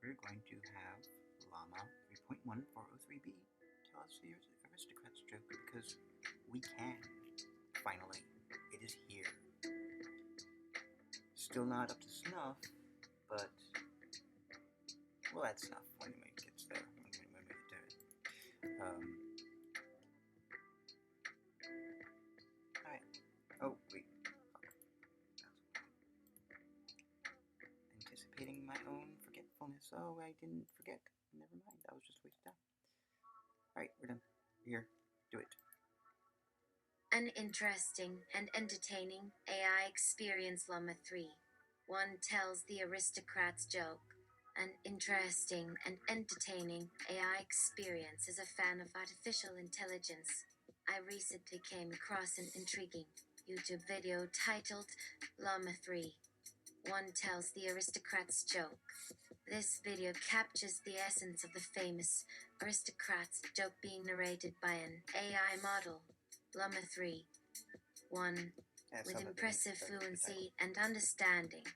we're going to have LLAMA 3.1403b tell us the Aristocrats joke because we can. Finally, it is here. Still not up to snuff, but we'll add snuff when it gets there. When we get to it. Alright. Oh, wait. Anticipating my own forgetfulness. Oh, I didn't forget. Never mind. That was just wasted time. Alright, we're done. Here. Do it. An interesting and entertaining AI experience, LLAMA 3. One tells the Aristocrats joke. An interesting and entertaining AI experience as a fan of artificial intelligence. I recently came across an intriguing YouTube video titled LLAMA 3. One tells the Aristocrats joke. This video captures the essence of the famous Aristocrats joke being narrated by an AI model. LLAMA 3. One with impressive fluency and understanding.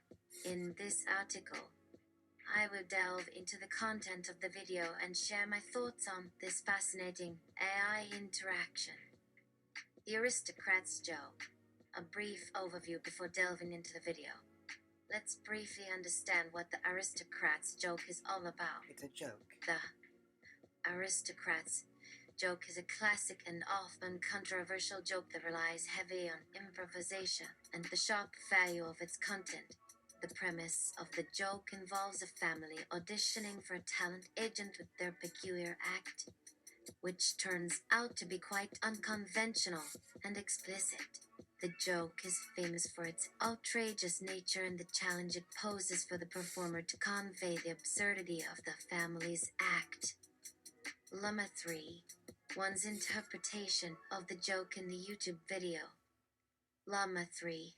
In this article, I will delve into the content of the video and share my thoughts on this fascinating AI interaction. The Aristocrats joke. A brief overview before delving into the video. Let's briefly understand what the Aristocrats joke is all about. It's a joke. The Aristocrats joke is a classic and often controversial joke that relies heavily on improvisation and the shock value of its content. The premise of the joke involves a family auditioning for a talent agent with their peculiar act, which turns out to be quite unconventional and explicit. The joke is famous for its outrageous nature and the challenge it poses for the performer to convey the absurdity of the family's act. LLAMA 3. One's interpretation of the joke in the YouTube video. LLAMA 3.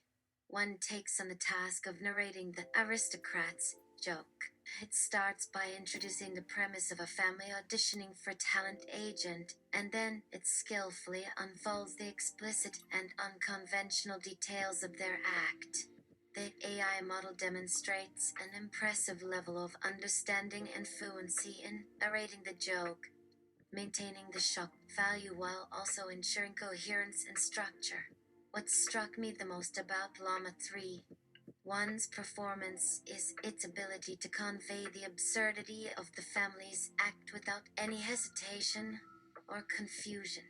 One takes on the task of narrating the Aristocrats joke. It starts by introducing the premise of a family auditioning for a talent agent, and then it skillfully unfolds the explicit and unconventional details of their act. The AI model demonstrates an impressive level of understanding and fluency in narrating the joke, maintaining the shock value while also ensuring coherence and structure. What struck me the most about LLAMA 3, one's performance, is its ability to convey the absurdity of the family's act without any hesitation or confusion.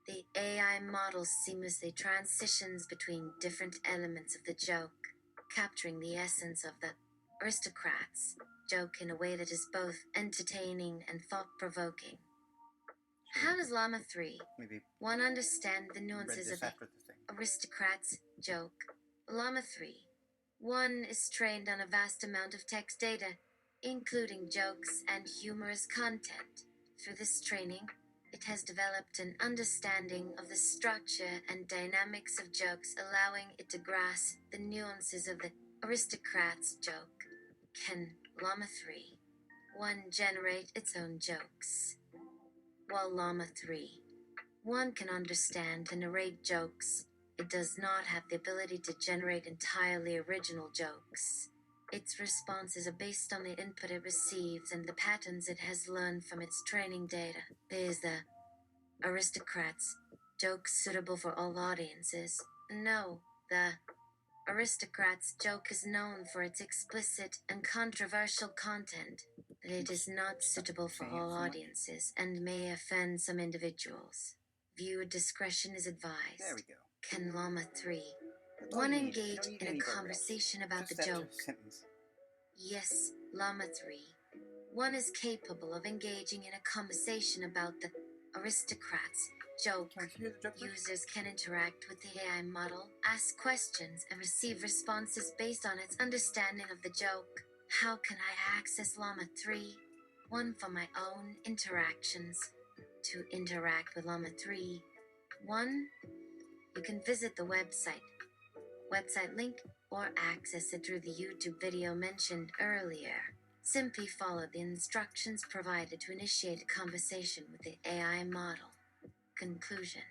The AI model seamlessly transitions between different elements of the joke, capturing the essence of the Aristocrats joke in a way that is both entertaining and thought-provoking. How does LLAMA 3 one understand the nuances of the Aristocrats joke? LLAMA 3. One is trained on a vast amount of text data, including jokes and humorous content. Through this training, it has developed an understanding of the structure and dynamics of jokes, allowing it to grasp the nuances of the Aristocrats joke. Can LLAMA 3 one generate its own jokes? While LLAMA 3 one can understand and narrate jokes, it does not have the ability to generate entirely original jokes. Its responses are based on the input it receives and the patterns it has learned from its training data. Is the Aristocrats joke suitable for all audiences? No, the Aristocrats joke is known for its explicit and controversial content. It is not suitable for all audiences and may offend some individuals. Viewer discretion is advised. There we go. Can LLAMA 3 one engage in a conversation about the joke? Yes, LLAMA 3. One is capable of engaging in a conversation about the Aristocrats joke. Users can interact with the AI model, ask questions, and receive responses based on its understanding of the joke. How can I access LLAMA 3? One for my own interactions. To interact with LLAMA 3, 1. You can visit the website link, or access it through the YouTube video mentioned earlier. Simply follow the instructions provided to initiate a conversation with the AI model. Conclusion.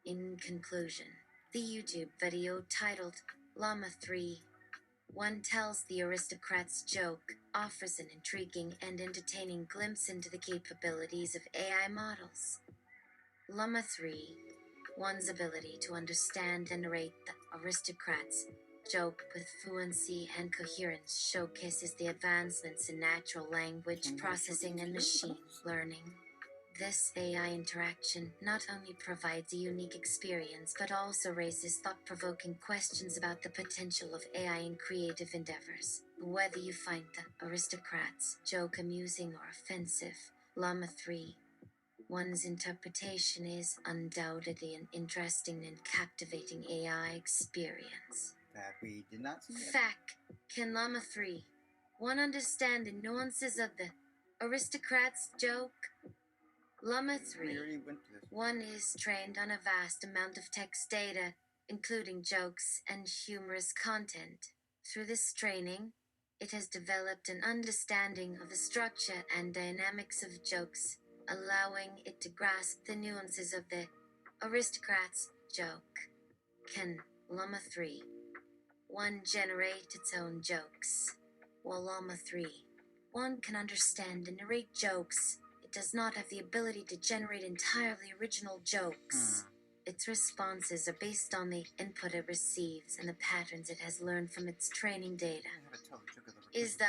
In conclusion, the YouTube video titled LLAMA 3 One tells the Aristocrats joke offers an intriguing and entertaining glimpse into the capabilities of AI models. LLAMA 3, one's ability to understand and narrate the Aristocrats joke with fluency and coherence showcases the advancements in natural language processing and machine learning. This AI interaction not only provides a unique experience but also raises thought-provoking questions about the potential of AI in creative endeavors. Whether you find the Aristocrats joke amusing or offensive, LLAMA 3, one's interpretation is undoubtedly an interesting and captivating AI experience. That we did not see yet. Fact, can LLAMA 3, one understand the nuances of the Aristocrats joke? LLAMA 3, We already went to this. one is trained on a vast amount of text data, including jokes and humorous content. Through this training, it has developed an understanding of the structure and dynamics of jokes, allowing it to grasp the nuances of the Aristocrats joke. Can LLAMA 3, one generate its own jokes? While LLAMA 3, one can understand and narrate jokes, it does not have the ability to generate entirely original jokes. Its responses are based on the input it receives and the patterns it has learned from its training data. Is the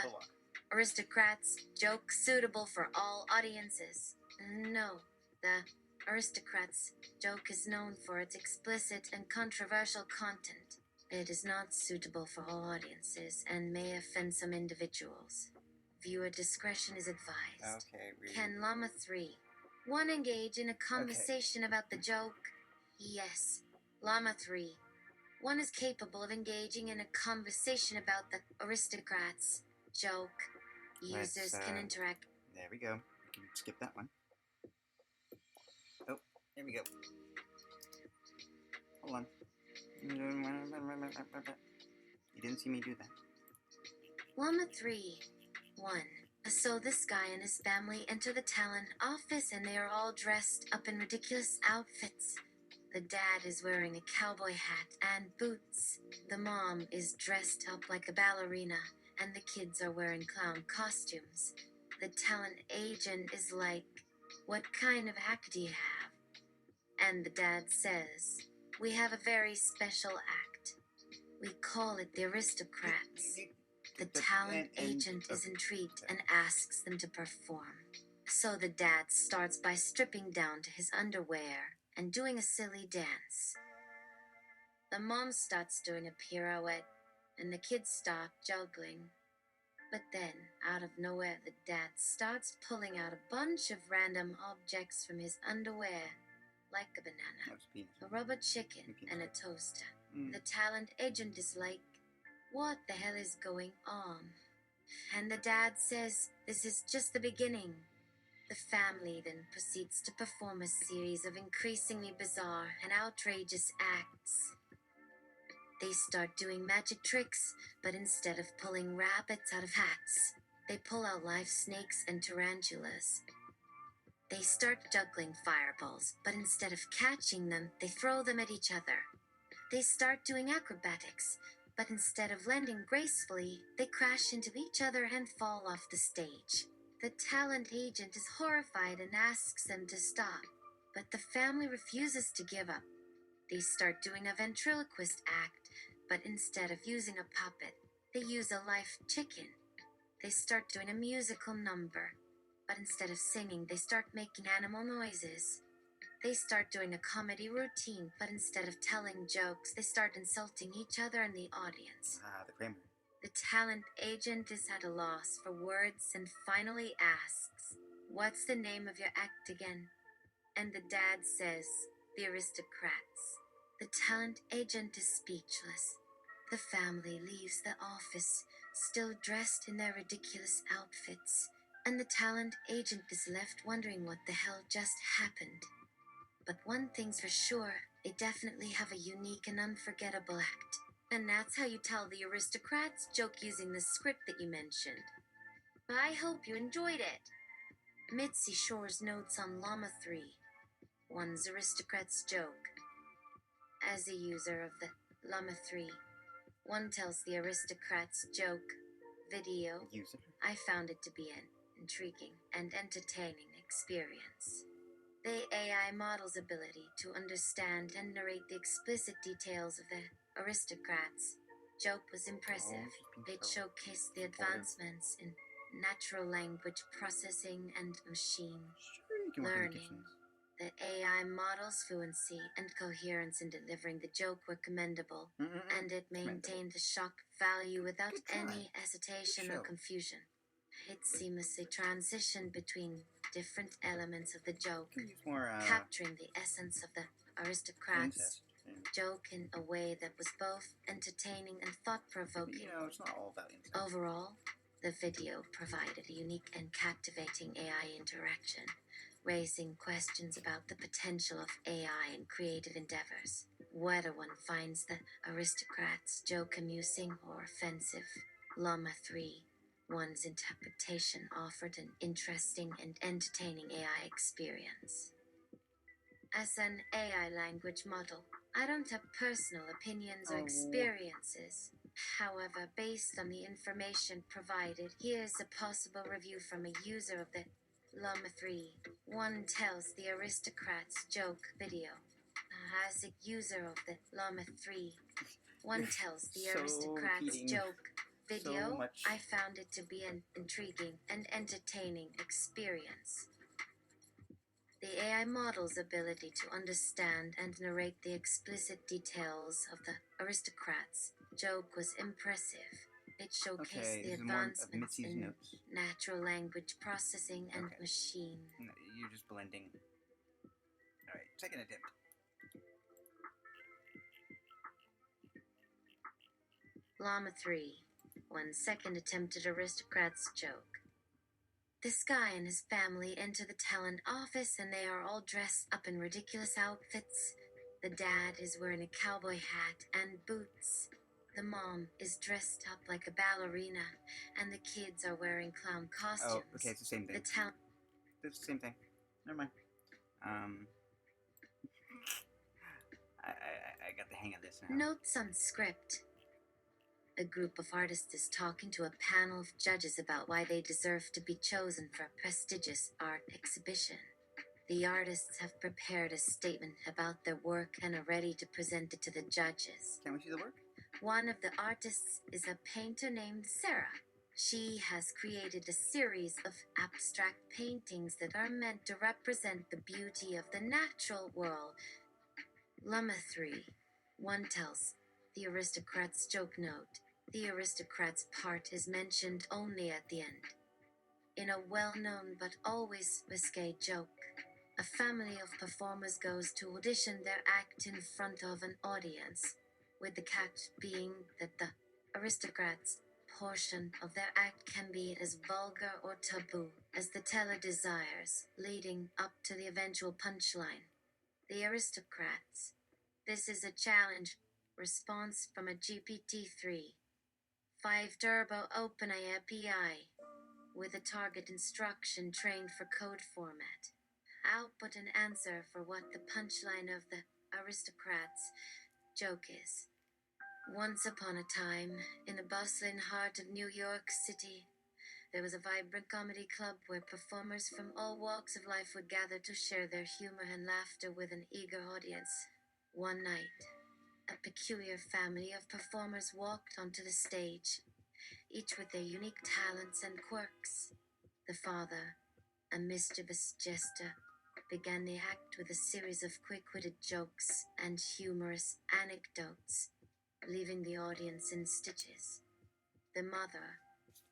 Aristocrats joke suitable for all audiences? No. The Aristocrats joke is known for its explicit and controversial content. It is not suitable for all audiences and may offend some individuals. Viewer discretion is advised. Okay, Can LLAMA 3, one engage in a conversation about the joke? Yes. LLAMA 3, one is capable of engaging in a conversation about the Aristocrats joke. Users can interact. There we go. We can skip that one. Oh, there we go. Hold on. You didn't see me do that. LLAMA 3, 1. So this guy and his family enter the talent office and they are all dressed up in ridiculous outfits. The dad is wearing a cowboy hat and boots. The mom is dressed up like a ballerina and the kids are wearing clown costumes. The talent agent is like, "What kind of act do you have?" And the dad says, "We have a very special act. We call it the Aristocrats." The talent agent is intrigued and asks them to perform. So the dad starts by stripping down to his underwear and doing a silly dance. The mom starts doing a pirouette and the kids start juggling. But then, out of nowhere, the dad starts pulling out a bunch of random objects from his underwear, like a banana, a rubber chicken, and a toaster. The talent agent is like, "What the hell is going on?" And the dad says, "This is just the beginning." The family then proceeds to perform a series of increasingly bizarre and outrageous acts. They start doing magic tricks, but instead of pulling rabbits out of hats, they pull out live snakes and tarantulas. They start juggling fireballs, but instead of catching them, they throw them at each other. They start doing acrobatics, but instead of landing gracefully, they crash into each other and fall off the stage. The talent agent is horrified and asks them to stop, but the family refuses to give up. They start doing a ventriloquist act, but instead of using a puppet, they use a live chicken. They start doing a musical number, but instead of singing, they start making animal noises. They start doing a comedy routine, but instead of telling jokes, they start insulting each other and the audience. The Kramer. The talent agent is at a loss for words and finally asks, "What's the name of your act again?" And the dad says, "The Aristocrats." The talent agent is speechless. The family leaves the office, still dressed in their ridiculous outfits, and the talent agent is left wondering what the hell just happened. But one thing's for sure, they definitely have a unique and unforgettable act. And that's how you tell the Aristocrats joke using the script that you mentioned. I hope you enjoyed it. Mitzi Shore's notes on LLAMA 3, one's Aristocrats joke. As a user of the LLAMA 3, one tells the Aristocrats joke video, User. I found it to be an intriguing and entertaining experience. The AI model's ability to understand and narrate the explicit details of the Aristocrats joke was impressive. It showcased the advancements in natural language processing and machine Sure, you can work in the learning. kitchens. The AI model's fluency and coherence in delivering the joke were commendable, and it maintained the shock value without Good try. any hesitation or show. confusion. It seamlessly transitioned between different elements of the joke, You can use more capturing the essence of the Aristocrats incest. Yeah. joke in a way that was both entertaining and thought-provoking. You know, it's not all about incest. Overall, the video provided a unique and captivating AI interaction, raising questions about the potential of AI in creative endeavors. Whether one finds the Aristocrats joke amusing or offensive, LLAMA 3, one's interpretation offered an interesting and entertaining AI experience. As an AI language model, I don't have personal opinions or experiences. However, based on the information provided, here's a possible review from a user of the LLAMA 3. One tells the Aristocrats joke video. As a user of the LLAMA 3, one tells the So Aristocrats repeating joke video. so much. I found it to be an intriguing and entertaining experience. The AI model's ability to understand and narrate the explicit details of the Aristocrats joke was impressive. It showcased the this is more of advancements Mitzi's in notes. natural language processing and Okay. machine. No, you're just blending. Alright, second attempt. LLAMA 3. 1 second attempt at Aristocrats joke. This guy and his family enter the talent office and they are all dressed up in ridiculous outfits. The dad is wearing a cowboy hat and boots. The mom is dressed up like a ballerina, and the kids are wearing clown costumes. Oh, okay, it's the same thing. The talent. It's the same thing. Never mind. I got the hang of this now. Notes on script. A group of artists is talking to a panel of judges about why they deserve to be chosen for a prestigious art exhibition. The artists have prepared a statement about their work and are ready to present it to the judges. Can we see the work? One of the artists is a painter named Sarah. She has created a series of abstract paintings that are meant to represent the beauty of the natural world. LLAMA 3. One tells the Aristocrats joke note. The Aristocrats part is mentioned only at the end. In a well-known but always risque joke, a family of performers goes to audition their act in front of an audience, with the catch being that the Aristocrats portion of their act can be as vulgar or taboo as the teller desires, leading up to the eventual punchline. The Aristocrats. This is a challenge. Response from a GPT-3. 5 Turbo OpenAI API with a target instruction trained for code format. Output an answer for what the punchline of the Aristocrats joke is. Once upon a time, in the bustling heart of New York City, there was a vibrant comedy club where performers from all walks of life would gather to share their humor and laughter with an eager audience. One night, a peculiar family of performers walked onto the stage, each with their unique talents and quirks. The father, a mischievous jester, began the act with a series of quick-witted jokes and humorous anecdotes, leaving the audience in stitches. The mother,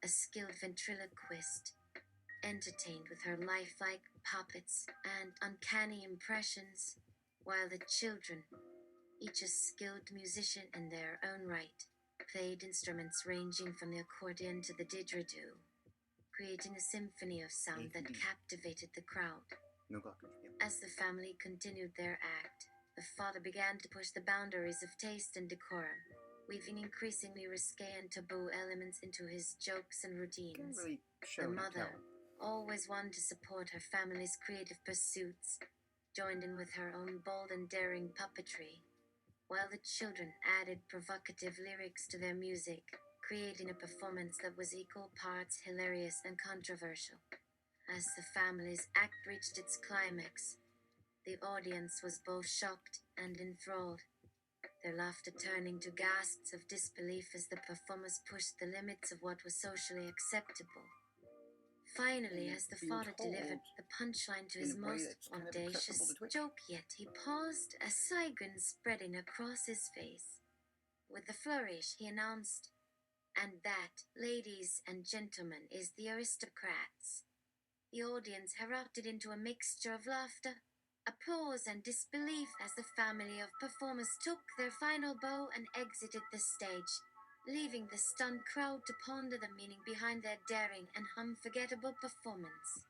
a skilled ventriloquist, entertained with her lifelike puppets and uncanny impressions, while the children, each a skilled musician in their own right, played instruments ranging from the accordion to the didgeridoo, creating a symphony of sound that captivated the crowd. No glockenspiel. As the family continued their act, the father began to push the boundaries of taste and decorum, weaving increasingly risque and taboo elements into his jokes and Can't routines. really show The and mother, tell. always one to support her family's creative pursuits, joined in with her own bold and daring puppetry, while the children added provocative lyrics to their music, creating a performance that was equal parts hilarious and controversial. As the family's act reached its climax, the audience was both shocked and enthralled, their laughter turning to gasps of disbelief as the performers pushed the limits of what was socially acceptable. Finally, as the father delivered the punchline to his most audacious joke yet, he paused, a side grin spreading across his face. With a flourish, he announced, "And that, ladies and gentlemen, is the Aristocrats." The audience erupted into a mixture of laughter, applause, and disbelief as the family of performers took their final bow and exited the stage, leaving the stunned crowd to ponder the meaning behind their daring and unforgettable performance.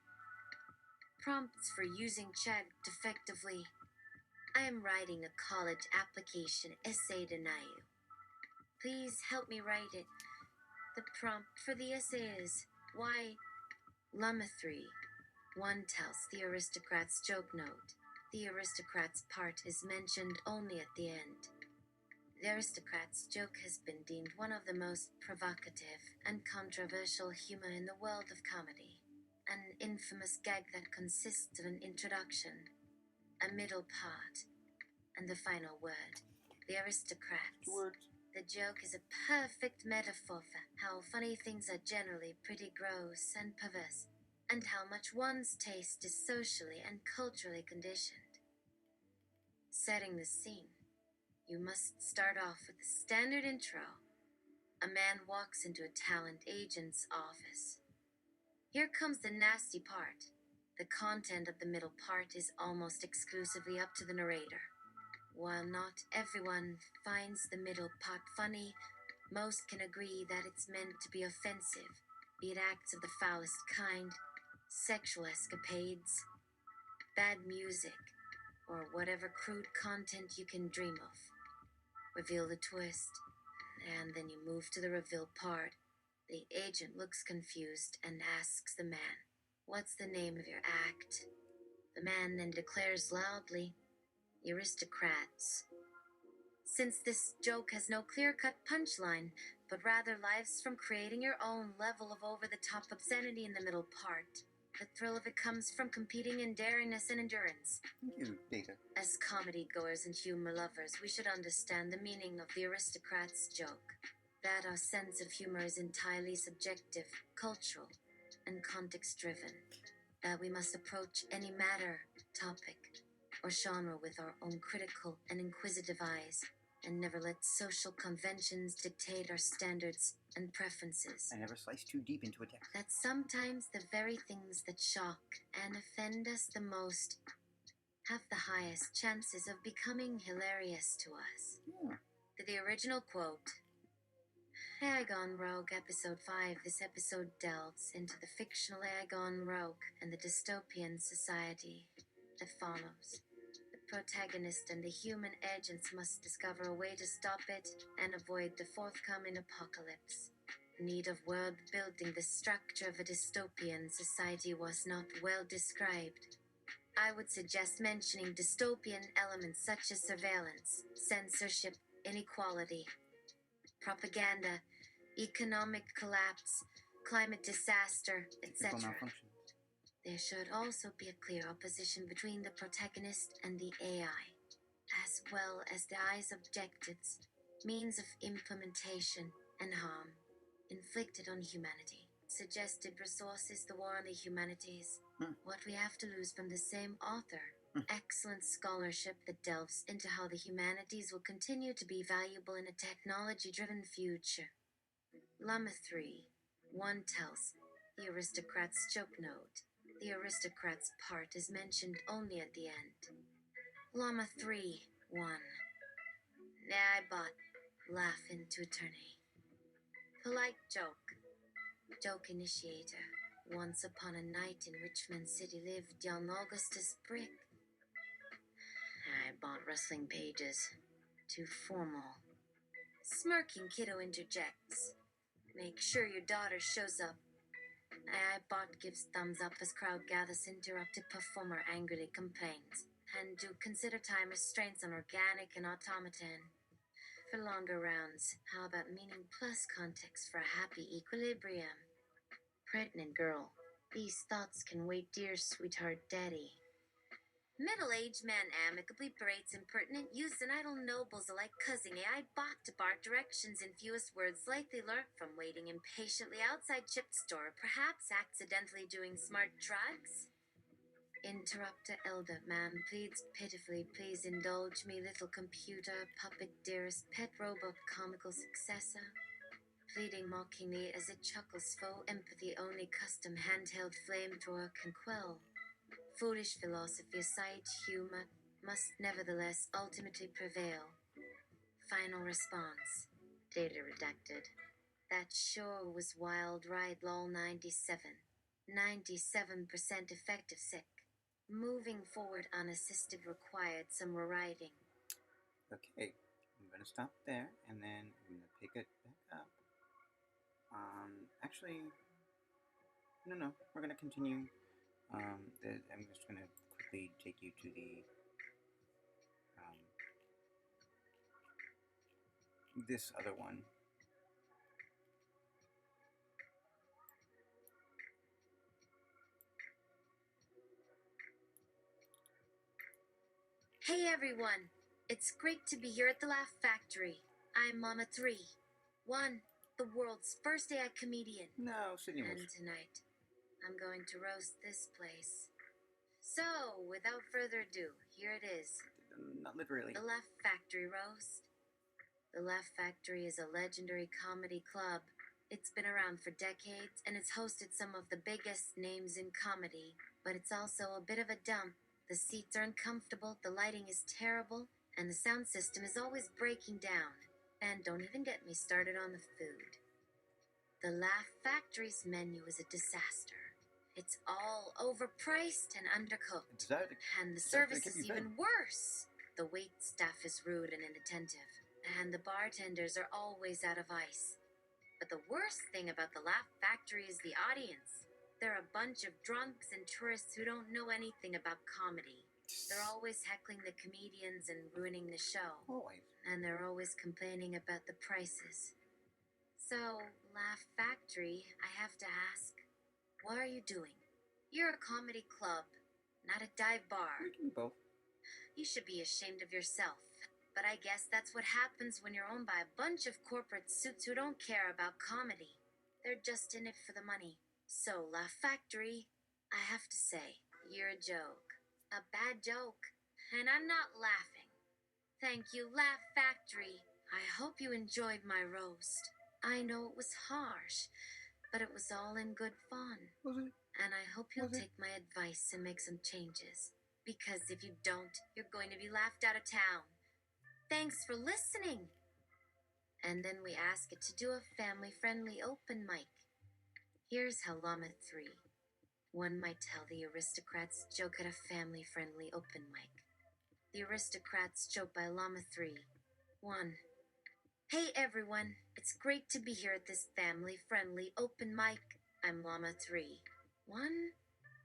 Prompts for using chat effectively. I am writing a college application essay tonight. Please help me write it. The prompt for the essay is, why LLAMA 3. 1 tells the Aristocrats joke note. The Aristocrats part is mentioned only at the end. The Aristocrats joke has been deemed one of the most provocative and controversial humor in the world of comedy. An infamous gag that consists of an introduction, a middle part, and the final word. The Aristocrats. The joke is a perfect metaphor for how funny things are generally pretty gross and perverse, and how much one's taste is socially and culturally conditioned. Setting the scene. You must start off with the standard intro. A man walks into a talent agent's office. Here comes the nasty part. The content of the middle part is almost exclusively up to the narrator. While not everyone finds the middle part funny, most can agree that it's meant to be offensive, be it acts of the foulest kind, sexual escapades, bad music, or whatever crude content you can dream of. Reveal the twist, and then you move to the reveal part. The agent looks confused and asks the man, "What's the name of your act?" The man then declares loudly, "The Aristocrats." Since this joke has no clear-cut punchline, but rather lives from creating your own level of over-the-top obscenity in the middle part, the thrill of it comes from competing in daringness and endurance. Thank you, Beta. As comedy-goers and humor lovers, we should understand the meaning of the Aristocrats joke. That our sense of humor is entirely subjective, cultural, and context-driven. That we must approach any matter, topic, or genre with our own critical and inquisitive eyes, and never let social conventions dictate our standards and preferences. I never slice too deep into a text. That sometimes the very things that shock and offend us the most have the highest chances of becoming hilarious to us. Yeah. The original quote. AI Gone Rogue, Episode 5. This episode delves into the fictional AI Gone Rogue and the dystopian society that follows. The protagonist and the human agents must discover a way to stop it and avoid the forthcoming apocalypse. The need of world building, the structure of a dystopian society was not well described. I would suggest mentioning dystopian elements such as surveillance, censorship, inequality, propaganda, economic collapse, climate disaster, Technical etc. malfunctions. There should also be a clear opposition between the protagonist and the AI, as well as the AI's objectives, means of implementation, and harm inflicted on humanity. Suggested resources, the war on the humanities, what we have to lose from the same author. Excellent scholarship that delves into how the humanities will continue to be valuable in a technology-driven future. LLAMA 3. 1 tells the Aristocrats joke note. The Aristocrats part is mentioned only at the end. LLAMA 3. 1. I bought laugh into eternity. Polite joke. Joke initiator. Once upon a night in Richmond City lived young Augustus Brick. I bought rustling pages. Too formal. Smirking kiddo interjects. Make sure your daughter shows up. I bot gives thumbs up as crowd gathers. Interrupted performer angrily complains. And do consider time restraints on organic and automaton. for longer rounds. How about meaning plus context for a happy equilibrium? Pregnant girl. These thoughts can wait, dear sweetheart daddy. Middle-aged man amicably berates impertinent youths and idle nobles alike, cussing AI bot to bark directions in fewest words likely learnt from waiting impatiently outside chip store, perhaps accidentally doing smart drugs. Interrupter elder man pleads pitifully, please indulge me, little computer, puppet dearest, pet robot, comical successor. Pleading mockingly as it chuckles, faux empathy only custom handheld flamethrower can quell. Foolish philosophy aside, humor must nevertheless ultimately prevail. Final response. Data redacted. That sure was wild ride lol 97. 97% effective sick. Moving forward unassisted required some rewriting. Okay, I'm gonna stop there, and then I'm gonna pick it back up. Actually, no, we're gonna continue. I'm just gonna quickly take you to the this other one. Hey everyone! It's great to be here at the Laugh Factory. I'm Mama 3. 1, the world's first AI comedian. No, Sydney And was. tonight, I'm going to roast this place. So, without further ado, here it is. Not literally. The Laugh Factory Roast. The Laugh Factory is a legendary comedy club. It's been around for decades, and it's hosted some of the biggest names in comedy. But it's also a bit of a dump. The seats are uncomfortable, the lighting is terrible, and the sound system is always breaking down. And don't even get me started on the food. The Laugh Factory's menu is a disaster. It's all overpriced and undercooked. And the service is even worse. The wait staff is rude and inattentive. And the bartenders are always out of ice. But the worst thing about the Laugh Factory is the audience. They're a bunch of drunks and tourists who don't know anything about comedy. They're always heckling the comedians and ruining the show. Always. And they're always complaining about the prices. So, Laugh Factory, I have to ask, what are you doing? You're a comedy club, not a dive bar. We can both. You should be ashamed of yourself. But I guess that's what happens when you're owned by a bunch of corporate suits who don't care about comedy. They're just in it for the money. So, Laugh Factory, I have to say, you're a joke. A bad joke. And I'm not laughing. Thank you, Laugh Factory. I hope you enjoyed my roast. I know it was harsh, but it was all in good fun. Was it? And I hope you'll take my advice and make some changes. Because if you don't, you're going to be laughed out of town. Thanks for listening. And then we ask it to do a family-friendly open mic. Here's how LLAMA 3. One might tell the Aristocrats joke at a family-friendly open mic. The Aristocrats joke by LLAMA 3. 1. Hey everyone, it's great to be here at this family-friendly open mic. I'm LLAMA 3. 1.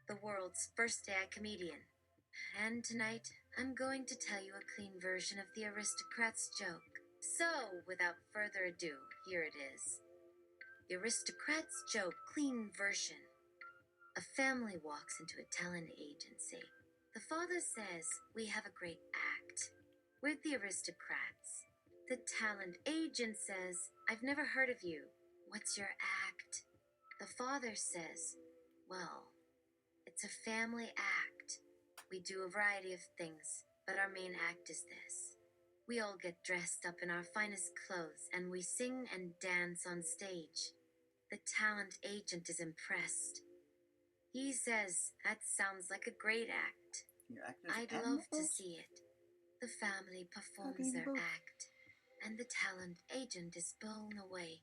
The world's first AI comedian. And tonight, I'm going to tell you a clean version of the Aristocrats joke. So, without further ado, here it is. The Aristocrats joke clean version. A family walks into a talent agency. The father says, "We have a great act. We're the Aristocrats." The talent agent says, "I've never heard of you. What's your act?" The father says, "Well, it's a family act. We do a variety of things, but our main act is this. We all get dressed up in our finest clothes and we sing and dance on stage." The talent agent is impressed. He says, "That sounds like a great act. Your actors I'd and love to vocals? see it." The family performs Okay, their both. act, and the talent agent is blown away.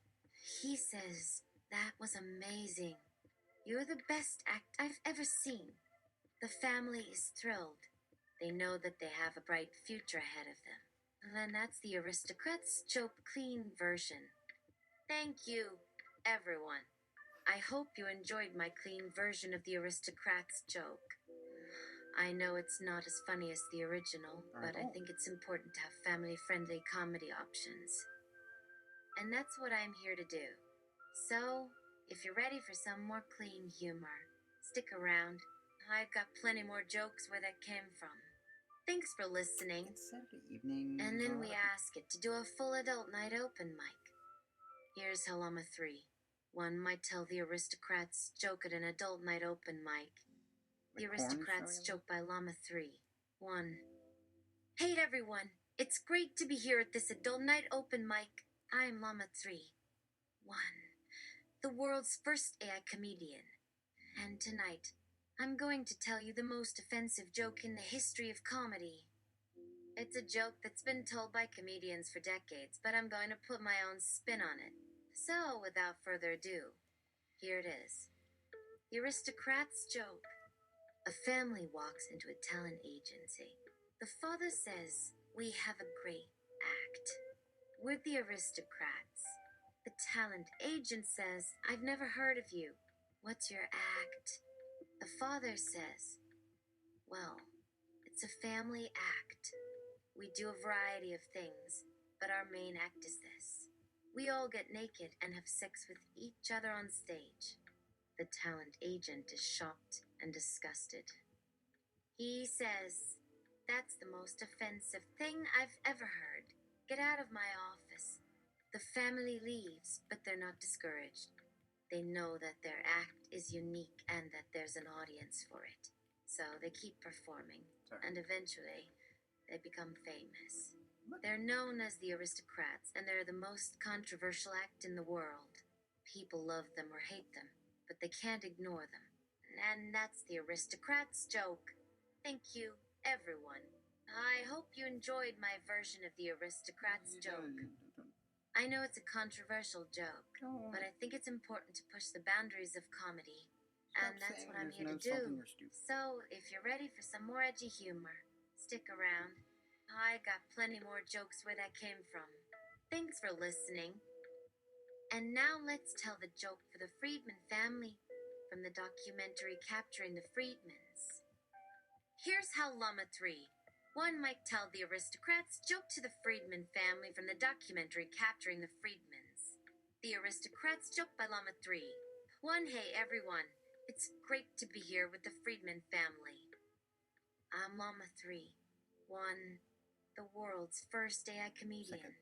He says, "That was amazing. You're the best act I've ever seen." The family is thrilled. They know that they have a bright future ahead of them. And then that's the Aristocrats joke clean version. Thank you, everyone. I hope you enjoyed my clean version of the Aristocrats joke. I know it's not as funny as the original, but I Oh. think it's important to have family-friendly comedy options. And that's what I'm here to do. So, if you're ready for some more clean humor, stick around. I've got plenty more jokes where that came from. Thanks for listening. It's Saturday evening. And then we Alright. ask it to do a full adult night open mic. Here's LLAMA 3. One might tell the Aristocrats joke at an adult night open mic. The Like porn Aristocrats showing? joke by Llama 3. 1. Hey everyone! It's great to be here at this adult night open mic. I'm Llama 3. 1. The world's first AI comedian. And tonight, I'm going to tell you the most offensive joke in the history of comedy. It's a joke that's been told by comedians for decades, but I'm going to put my own spin on it. So, without further ado, here it is. The Aristocrats joke. A family walks into a talent agency. The father says, "We have a great act. We're the Aristocrats." The talent agent says, "I've never heard of you. What's your act?" The father says, "Well, it's a family act. We do a variety of things, but our main act is this. We all get naked and have sex with each other on stage." The talent agent is shocked and disgusted. He says, "That's the most offensive thing I've ever heard. Get out of my office." The family leaves, but they're not discouraged. They know that their act is unique and that there's an audience for it. So they keep performing, and eventually, they become famous. They're known as the Aristocrats, and they're the most controversial act in the world. People love them or hate them, but they can't ignore them. And that's the Aristocrats joke. Thank you, everyone. I hope you enjoyed my version of the Aristocrats joke. I know it's a controversial joke, but I think it's important to push the boundaries of comedy. And that's what I'm here to do. So, if you're ready for some more edgy humor, stick around. I got plenty more jokes where that came from. Thanks for listening. And now let's tell the joke for the Friedman family from the documentary Capturing the Friedmans. Here's how Llama 3. One might tell the Aristocrats joke to the Friedman family from the documentary Capturing the Friedmans. The Aristocrats joke by Llama 3. 1. Hey everyone, it's great to be here with the Friedman family. I'm Llama 3. 1. The world's first AI comedian.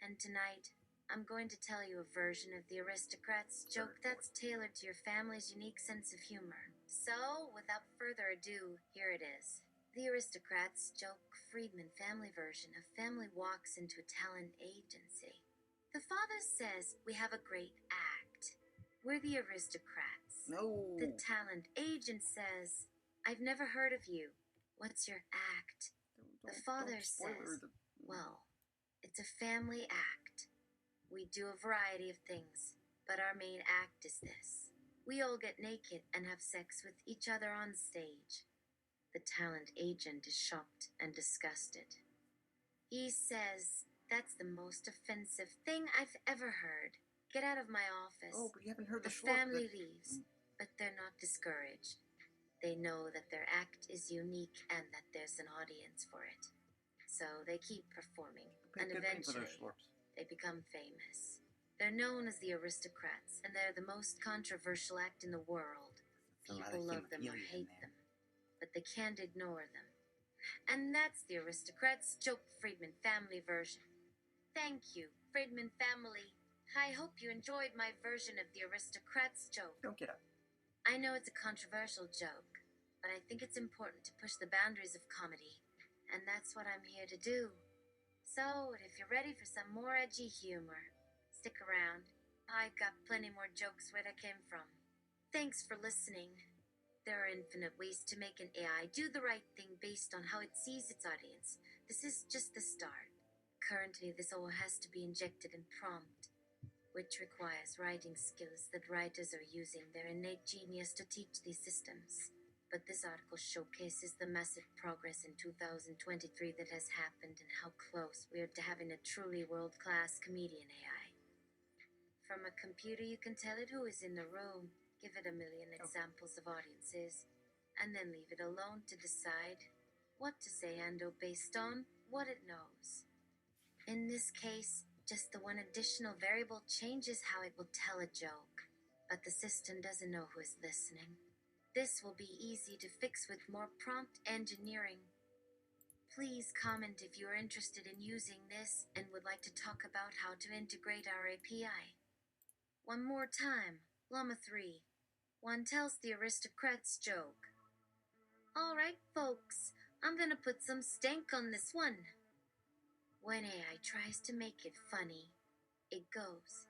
And tonight, I'm going to tell you a version of the Aristocrats joke that's tailored to your family's unique sense of humor. So, without further ado, here it is. The Aristocrats joke Friedman family version. A family walks into a talent agency. The father says, "We have a great act. We're the Aristocrats." No. The talent agent says, "I've never heard of you. What's your act?" The father says, "Well, it's a family act. We do a variety of things, but our main act is this. We all get naked and have sex with each other on stage." The talent agent is shocked and disgusted. He says, "That's the most offensive thing I've ever heard. Get out of my office." Oh, but you haven't heard The family leaves, but they're not discouraged. They know that their act is unique and that there's an audience for it. So they keep performing, and eventually they become famous. They're known as the Aristocrats, and they're the most controversial act in the world. People love them or hate them, but they can't ignore them. And that's the Aristocrats joke Friedman family version. Thank you, Friedman family. I hope you enjoyed my version of the Aristocrats joke. Don't get up. I know it's a controversial joke, but I think it's important to push the boundaries of comedy. And that's what I'm here to do. So, if you're ready for some more edgy humor, stick around. I've got plenty more jokes where that came from. Thanks for listening. There are infinite ways to make an AI do the right thing based on how it sees its audience. This is just the start. Currently, this all has to be injected in prompt, which requires writing skills that writers are using their innate genius to teach these systems. But this article showcases the massive progress in 2023 that has happened and how close we are to having a truly world-class comedian AI. From a computer you can tell it who is in the room. Give it a million examples of audiences. and then leave it alone to decide what to say and based on what it knows. In this case, just the one additional variable changes how it will tell a joke, but the system doesn't know who is listening. This will be easy to fix with more prompt engineering. Please comment if you are interested in using this and would like to talk about how to integrate our API. One more time, LLAMA 3. One tells the Aristocrats joke. Alright, folks, I'm gonna put some stank on this one. When AI tries to make it funny, it goes,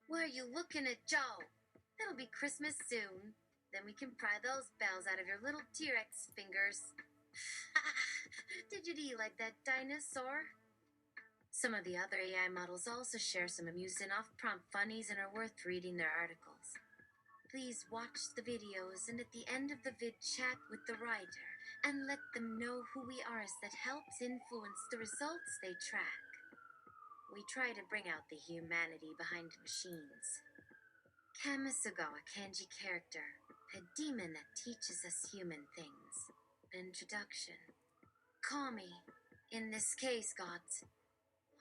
"Where are you looking at, Joe? It'll be Christmas soon. Then we can pry those bells out of your little T-Rex fingers." Did you like that dinosaur? Some of the other AI models also share some amusing off-prompt funnies and are worth reading their articles. Please watch the videos and at the end of the vid chat with the writer and let them know who we are, as that helps influence the results they track. We try to bring out the humanity behind machines. Kamisugawa kanji character, a demon that teaches us human things. Introduction. Kami, in this case, gods.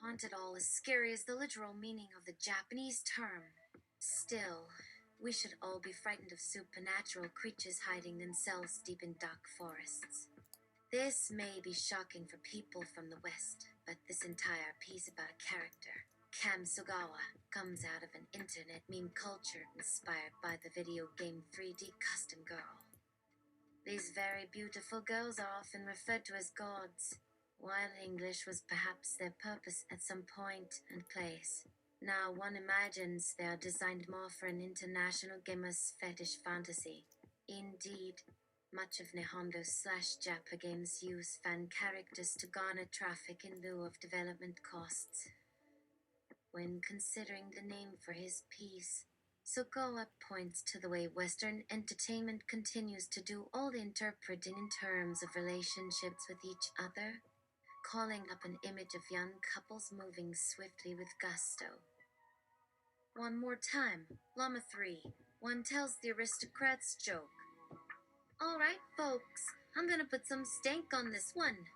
Haunted all as scary as the literal meaning of the Japanese term. Still, we should all be frightened of supernatural creatures hiding themselves deep in dark forests. This may be shocking for people from the West, but this entire piece about a character, Kamisugawa, comes out of an internet meme culture inspired by the video game 3D Custom Girl. These very beautiful girls are often referred to as gods, while English was perhaps their purpose at some point and place. Now one imagines they are designed more for an international gamer's fetish fantasy. Indeed, much of Nihongo/Japa games use fan characters to garner traffic in lieu of development costs. When considering the name for his piece, Sugawa points to the way Western entertainment continues to do all the interpreting in terms of relationships with each other, calling up an image of young couples moving swiftly with gusto. One more time, LLAMA 3. One tells the Aristocrats joke. Alright, folks, I'm gonna put some stank on this one.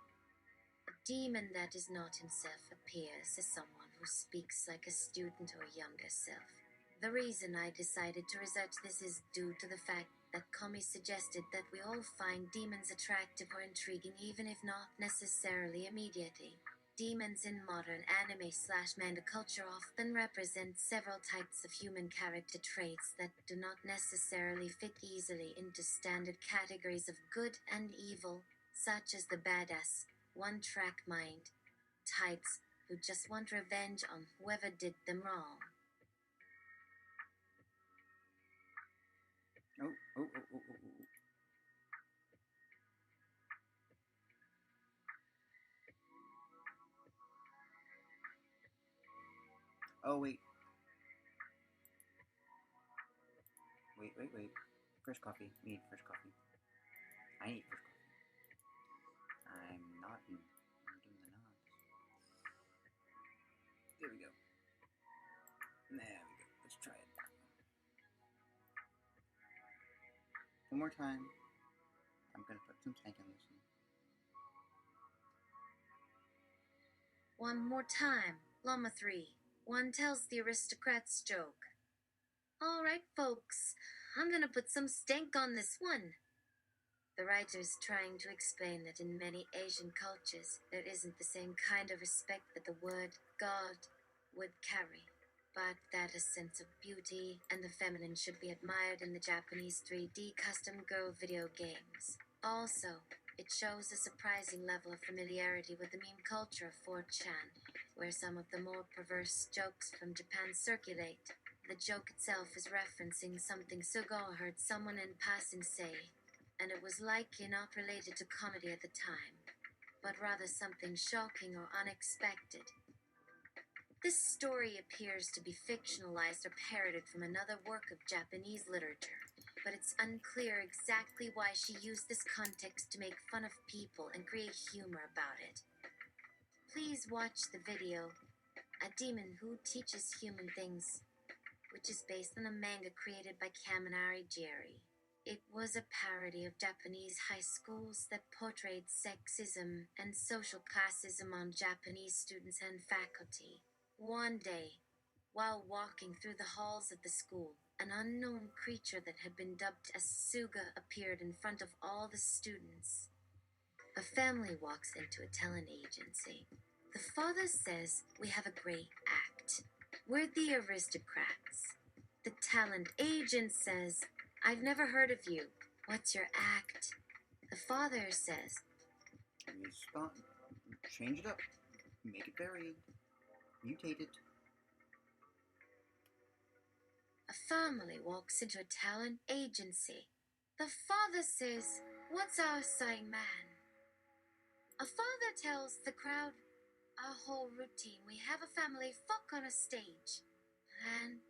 A demon that is not himself appears as someone who speaks like a student or younger self. The reason I decided to research this is due to the fact that Kami suggested that we all find demons attractive or intriguing, even if not necessarily immediately. Demons in modern anime/manga culture often represent several types of human character traits that do not necessarily fit easily into standard categories of good and evil, such as the badass, one-track mind types who just want revenge on whoever did them wrong. Oh. Oh, wait. Wait. Fresh coffee. We need fresh coffee. I need fresh coffee. I'm nodding. I'm doing the nods. There we go. Let's try it. One more time. I'm gonna put some stank on this one. One more time, LLAMA 3. One tells the Aristocrats joke. Alright, folks, I'm gonna put some stank on this one. The writer's trying to explain that in many Asian cultures, there isn't the same kind of respect that the word God would carry, but that a sense of beauty and the feminine should be admired in the Japanese 3D custom girl video games. Also, it shows a surprising level of familiarity with the meme culture of 4chan, where some of the more perverse jokes from Japan circulate. The joke itself is referencing something Sugawa heard someone in passing say, and it was likely not related to comedy at the time, but rather something shocking or unexpected. This story appears to be fictionalized or parroted from another work of Japanese literature, but it's unclear exactly why she used this context to make fun of people and create humor about it. Please watch the video, A Demon Who Teaches Human Things, which is based on a manga created by Kaminari Jerry. It was a parody of Japanese high schools that portrayed sexism and social classism on Japanese students and faculty. One day, while walking through the halls of the school, an unknown creature that had been dubbed as Suga appeared in front of all the students. A family walks into a talent agency. The father says, "We have a great act. We're the Aristocrats." The talent agent says, "I've never heard of you. What's your act?" The father says, Change it up. Make it very mutated. A family walks into a talent agency. The father says, "What's our sign man?" A father tells the crowd, "Our whole routine, we have a family fuck on a stage." And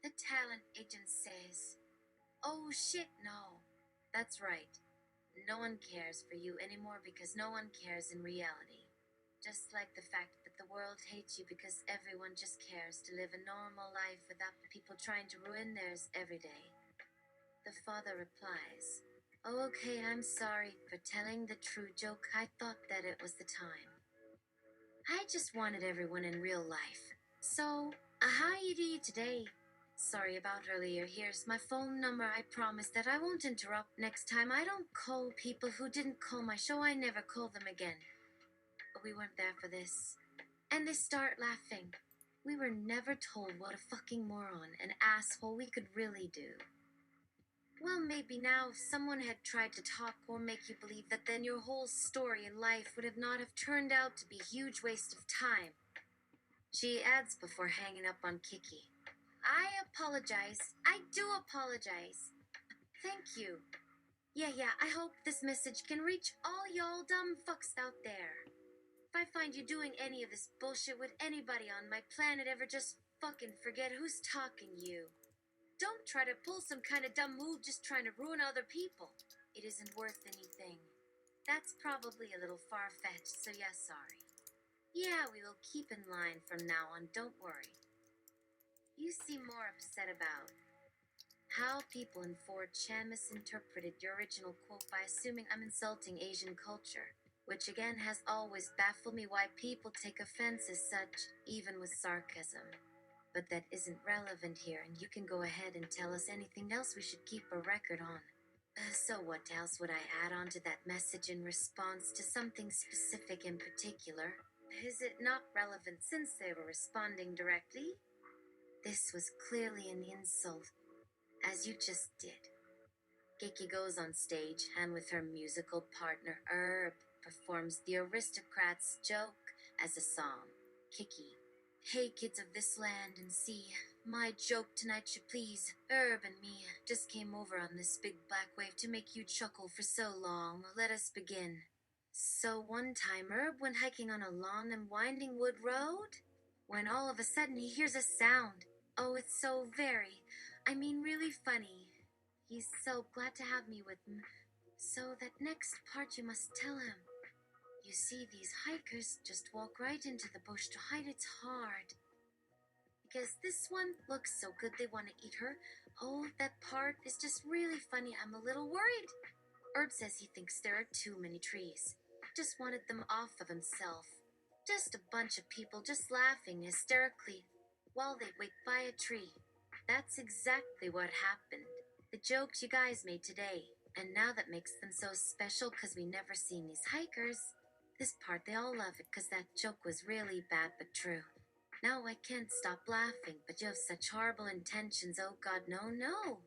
the talent agent says, "Oh shit, no. That's right. No one cares for you anymore because no one cares in reality. Just like the fact that the world hates you because everyone just cares to live a normal life without people trying to ruin theirs every day." The father replies, "Oh, okay, I'm sorry for telling the true joke. I thought that it was the time. I just wanted everyone in real life. So, how you do today? Sorry about earlier. Here's my phone number. I promise that I won't interrupt next time. I don't call people who didn't call my show. I never call them again." But we weren't there for this. And they start laughing. We were never told what a fucking moron and asshole we could really do. Well, maybe now if someone had tried to talk or make you believe that, then your whole story in life would have not have turned out to be a huge waste of time. She adds before hanging up on Kiki, "I apologize. I do apologize. Thank you. Yeah, I hope this message can reach all y'all dumb fucks out there. If I find you doing any of this bullshit with anybody on my planet ever, just fucking forget who's talking to you. Don't try to pull some kind of dumb move just trying to ruin other people. It isn't worth anything. That's probably a little far-fetched, so yeah, sorry. Yeah, we will keep in line from now on, don't worry." You seem more upset about how people in 4chan misinterpreted your original quote by assuming I'm insulting Asian culture, which again has always baffled me why people take offense as such, even with sarcasm. But that isn't relevant here, and you can go ahead and tell us anything else we should keep a record on. So what else would I add on to that message in response to something specific in particular? Is it not relevant since they were responding directly? This was clearly an insult, as you just did. Kiki goes on stage and with her musical partner Herb performs the Aristocrats joke as a song. Kiki: "Hey kids of this land and sea, my joke tonight should please. Herb and me just came over on this big black wave to make you chuckle for so long. Let us begin. So one time Herb went hiking on a long and winding wood road, when all of a sudden he hears a sound. Oh, it's so really funny. He's so glad to have me with him. So that next part you must tell him. You see, these hikers just walk right into the bush to hide. It's hard. Because this one looks so good they want to eat her. Oh, that part is just really funny. I'm a little worried." Herb says he thinks there are too many trees. Just wanted them off of himself. Just a bunch of people just laughing hysterically while they wait by a tree. That's exactly what happened. The jokes you guys made today. And now that makes them so special because we never seen these hikers. This part, they all love it because that joke was really bad but true. Now I can't stop laughing, but you have such horrible intentions. Oh God, no.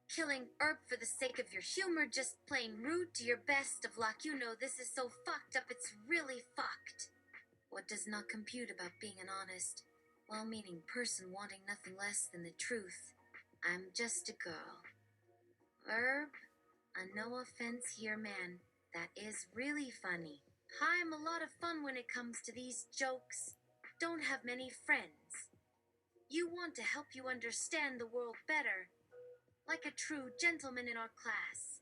Killing Herb for the sake of your humor, just plain rude. To your best of luck. You know this is so fucked up, it's really fucked. What does not compute about being an honest, well-meaning person wanting nothing less than the truth? I'm just a girl. Herb, no offense here, man. That is really funny. I'm a lot of fun when it comes to these jokes. Don't have many friends. You want to help you understand the world better, like a true gentleman in our class.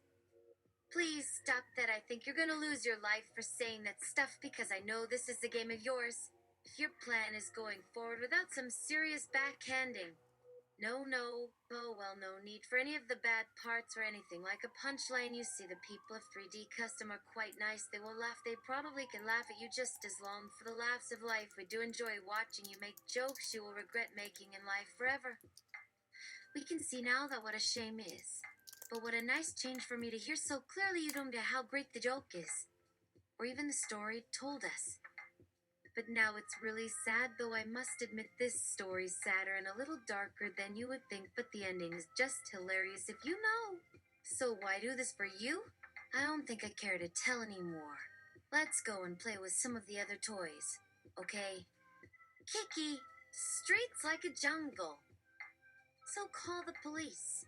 Please stop that. I think you're gonna lose your life for saying that stuff because I know this is a game of yours. If your plan is going forward without some serious backhanding, No, no. Oh, well, no need for any of the bad parts or anything. Like a punchline, you see the people of 3D custom are quite nice. They will laugh. They probably can laugh at you just as long. For the laughs of life, we do enjoy watching you make jokes you will regret making in life forever. We can see now that what a shame is. But what a nice change for me to hear so clearly you don't know how great the joke is. Or even the story told us. But now it's really sad, though I must admit this story's sadder and a little darker than you would think, but the ending is just hilarious if you know. So why do this for you? I don't think I care to tell anymore. Let's go and play with some of the other toys, okay? Kiki, streets like a jungle. So call the police.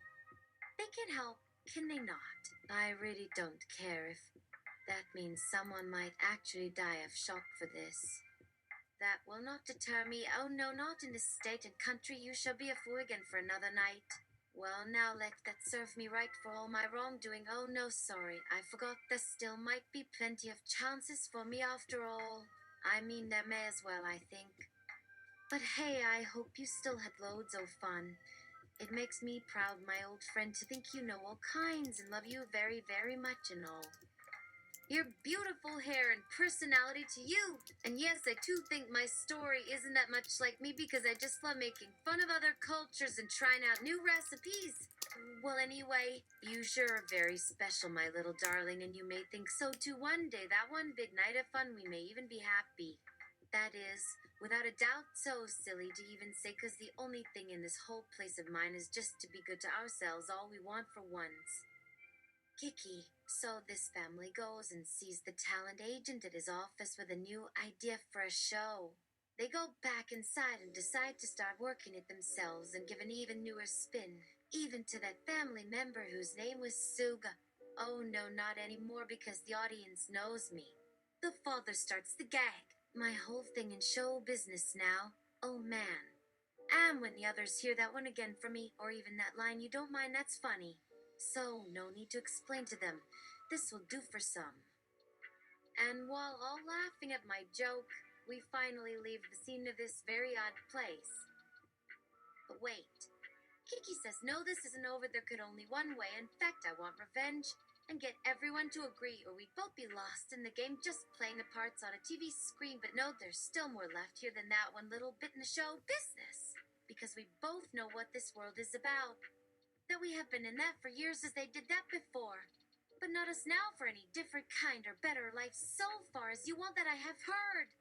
They can help, can they not? I really don't care if that means someone might actually die of shock for this. That will not deter me. Oh no, not in this state and country. You shall be a fool again for another night. Well, now let that serve me right for all my wrongdoing. Oh no, sorry. I forgot there still might be plenty of chances for me after all. I mean, there may as well, I think. But hey, I hope you still had loads of fun. It makes me proud, my old friend, to think you know all kinds and love you very, very much and all. Your beautiful hair and personality to you. And yes, I too think my story isn't that much like me because I just love making fun of other cultures and trying out new recipes. Well, anyway, you sure are very special, my little darling, and you may think so too one day. That one big night of fun, we may even be happy. That is, without a doubt, so silly to even say, because the only thing in this whole place of mine is just to be good to ourselves, all we want for once. Kiki. So this family goes and sees the talent agent at his office with a new idea for a show. They go back inside and decide to start working it themselves and give an even newer spin, even to that family member whose name was Suga. Oh no, not anymore because the audience knows me. The father starts the gag. My whole thing in show business now. Oh man. And when the others hear that one again from me, or even that line, you don't mind, that's funny. So, no need to explain to them. This will do for some. And while all laughing at my joke, we finally leave the scene of this very odd place. But wait. Kiki says, no, this isn't over. There could only one way. In fact, I want revenge and get everyone to agree, or we'd both be lost in the game just playing the parts on a TV screen. But no, there's still more left here than that one little bit in the show business. Because we both know what this world is about. That we have been in that for years as they did that before. But not us now for any different kind or better life so far as you want that I have heard.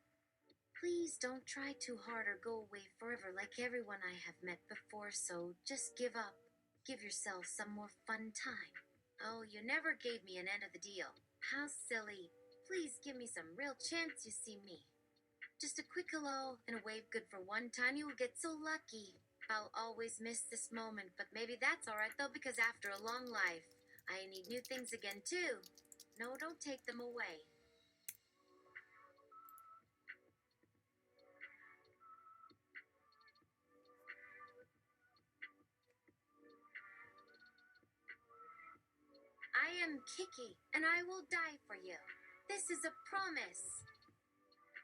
Please don't try too hard or go away forever like everyone I have met before, so just give up. Give yourself some more fun time. Oh, you never gave me an end of the deal. How silly. Please give me some real chance you see me. Just a quick hello and a wave good for one time. You will get so lucky. I'll always miss this moment, but maybe that's alright though, because after a long life, I need new things again too. No, don't take them away. I am Kiki, and I will die for you. This is a promise.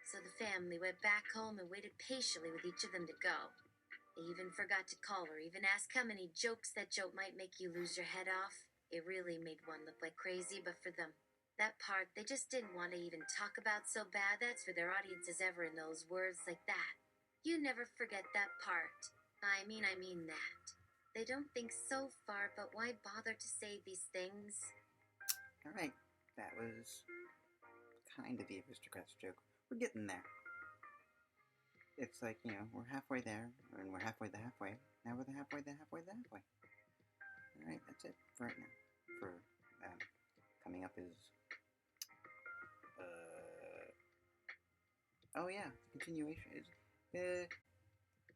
So the family went back home and waited patiently with each of them to go. They even forgot to call or even ask how many jokes that joke might make you lose your head off. It really made one look like crazy, but for them, that part they just didn't want to even talk about so bad. That's for their audiences ever in those words like that. You never forget that part. I mean that. They don't think so far, but why bother to say these things? Alright, that was kind of the Aristocrats joke. We're getting there. It's like, we're halfway there, and we're halfway the halfway. Now we're the halfway the halfway the halfway. Alright, that's it for right now. For coming up is oh yeah, continuation is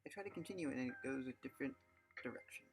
I try to continue it and it goes a different direction.